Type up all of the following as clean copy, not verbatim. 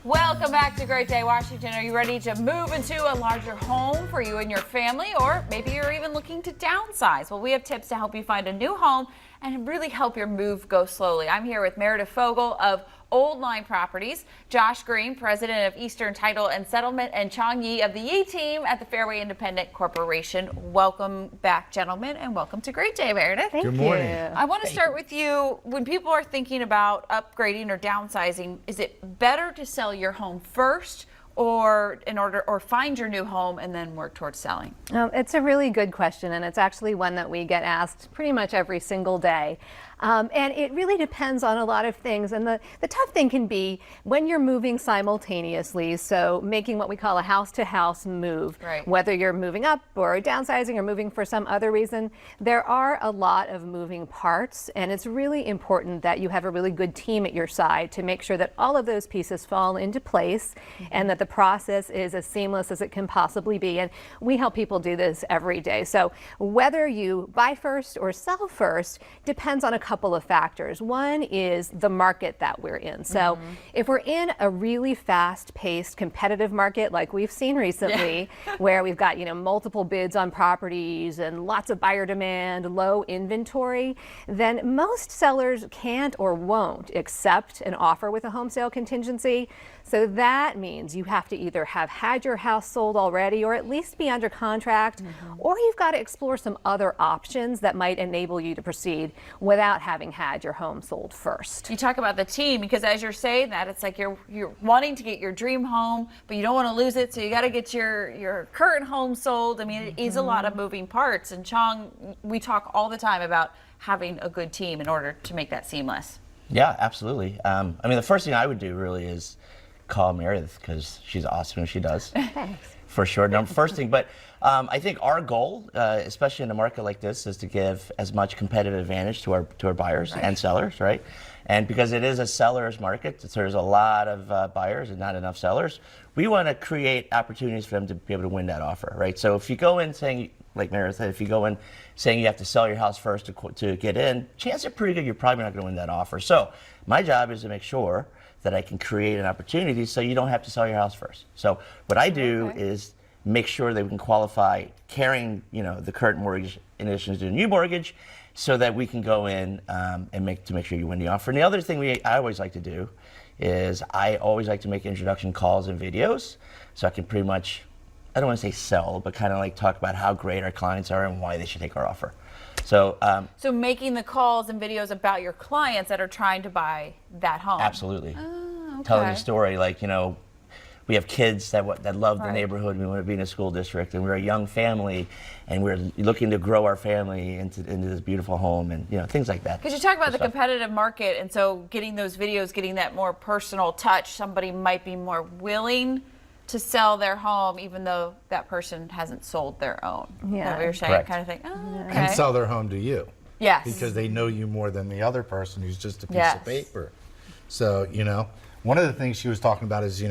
Welcome back to Great Day Washington. Are you ready to move into a larger home for you and your family, or maybe you're even looking to downsize? Well, we have tips to help you find a new home and really help your move go slowly. I'm here with Meredith Fogle of Old Line Properties, Josh Greene, president of Eastern Title and Settlement, and Chong of the Yi team at the Fairway Independent Corporation. Welcome back, gentlemen, and welcome to Great Day, Meredith. Good morning. I want to start with you. When people are thinking about upgrading or downsizing, is it better to sell your home first, or find your new home and then work towards selling? It's a really good question, and it's actually one that we get asked pretty much every single day. And it really depends on a lot of things. And the tough thing can be when you're moving simultaneously, so making what we call a house-to-house move, right. Whether you're moving up or downsizing or moving for some other reason, there are a lot of moving parts, and it's really important that you have a really good team at your side to make sure that all of those pieces fall into place and that the process is as seamless as it can possibly be. And we help people do this every day. So whether you buy first or sell first depends on a couple of factors. One is the market that we're in. So if we're in a really fast-paced competitive market like we've seen recently, where we've got, multiple bids on properties and lots of buyer demand, low inventory, then most sellers can't or won't accept an offer with a home sale contingency. So that means you have to either have had your house sold already or at least be under contract, or you've got to explore some other options that might enable you to proceed without having had your home sold first. You talk about the team, because as you're saying that, it's like you're wanting to get your dream home, but you don't want to lose it, so you got to get your current home sold. I mean, it is a lot of moving parts. And Chong, we talk all the time about having a good team in order to make that seamless. Yeah, absolutely. The first thing I would do really is call Meredith, because she's awesome and she does. Thanks. For sure. First thing, but I think our goal, especially in a market like this, is to give as much competitive advantage to our buyers and sellers, right? And because it is a seller's market, so there's a lot of buyers and not enough sellers, we want to create opportunities for them to be able to win that offer, right? So if you go in saying, like Meredith said, if you go in saying you have to sell your house first to get in, chances are pretty good you're probably not going to win that offer. So my job is to make sure that I can create an opportunity so you don't have to sell your house first. So what I do is make sure that we can qualify carrying, the current mortgage in addition to the new mortgage, so that we can go in and make sure you win the offer. And the other thing I always like to do is I always like to make introduction calls and videos, so I can pretty much, I don't want to say sell, but kind of like talk about how great our clients are and why they should take our offer. So, so making the calls and videos about your clients that are trying to buy that home. Absolutely. Oh, okay. Telling a story, like, we have kids that love the neighborhood. We want to be in a school district, and we're a young family, and we're looking to grow our family into this beautiful home, and things like that. Because you talk about the competitive market, and so getting those videos, getting that more personal touch, somebody might be more willing to sell their home even though that person hasn't sold their own. Yeah. Is that what you're saying? Correct. Kind of thing. Oh, okay. And sell their home to you. Yes. Because they know you more than the other person who's just a piece Yes. of paper. So, one of the things she was talking about is,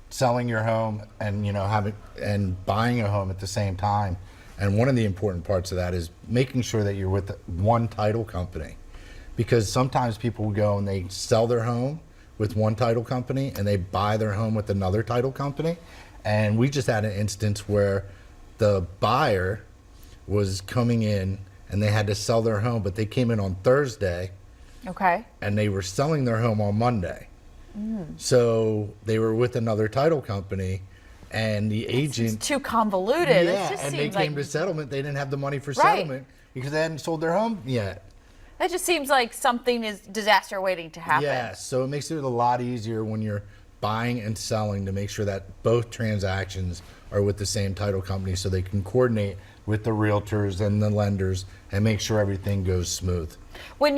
selling your home and, having and buying a home at the same time. And one of the important parts of that is making sure that you're with one title company. Because sometimes people will go and they sell their home with one title company and they buy their home with another title company. And we just had an instance where the buyer was coming in and they had to sell their home, but they came in on Thursday. Okay. And they were selling their home on Monday. So they were with another title company, and the agent. It's too convoluted. Yeah, It just and they seems came like to settlement. They didn't have the money for Right. settlement because they hadn't sold their home yet. that just seems like something is disaster waiting to happen. Yes, so it makes it a lot easier when you're buying and selling to make sure that both transactions are with the same title company, so they can coordinate with the realtors and the lenders and make sure everything goes smooth. When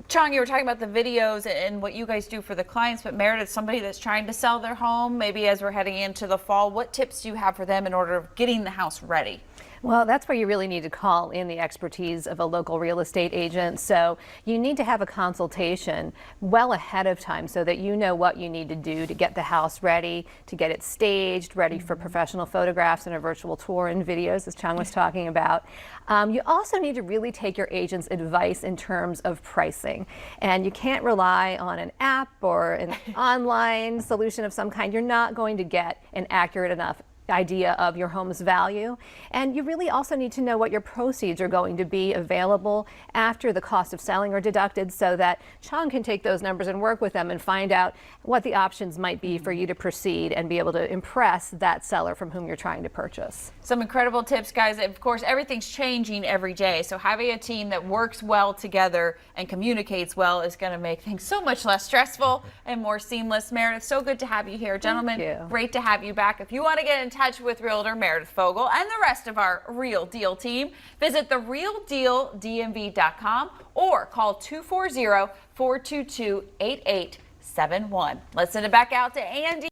Chong, you were talking about the videos and what you guys do for the clients, but Meredith, somebody that's trying to sell their home, maybe as we're heading into the fall, what tips do you have for them in order of getting the house ready? Well, that's where you really need to call in the expertise of a local real estate agent. So you need to have a consultation well ahead of time so that you know what you need to do to get the house ready, to get it staged, ready for professional photographs and a virtual tour and videos, as Chong was talking about. You also need to really take your agent's advice in terms of pricing. And you can't rely on an app or an online solution of some kind. You're not going to get an accurate enough idea of your home's value. And you really also need to know what your proceeds are going to be available after the cost of selling are deducted, so that Chong can take those numbers and work with them and find out what the options might be for you to proceed and be able to impress that seller from whom you're trying to purchase. Some incredible tips, guys. Of course, everything's changing every day, so having a team that works well together and communicates well is going to make things so much less stressful and more seamless. Meredith, so good to have you here. Gentlemen, you. Great to have you back. If you want to get in touch with realtor Meredith Fogle and the rest of our Real Deal team, visit therealdealdmv.com or call 240-422-8871. Let's send it back out to Andy.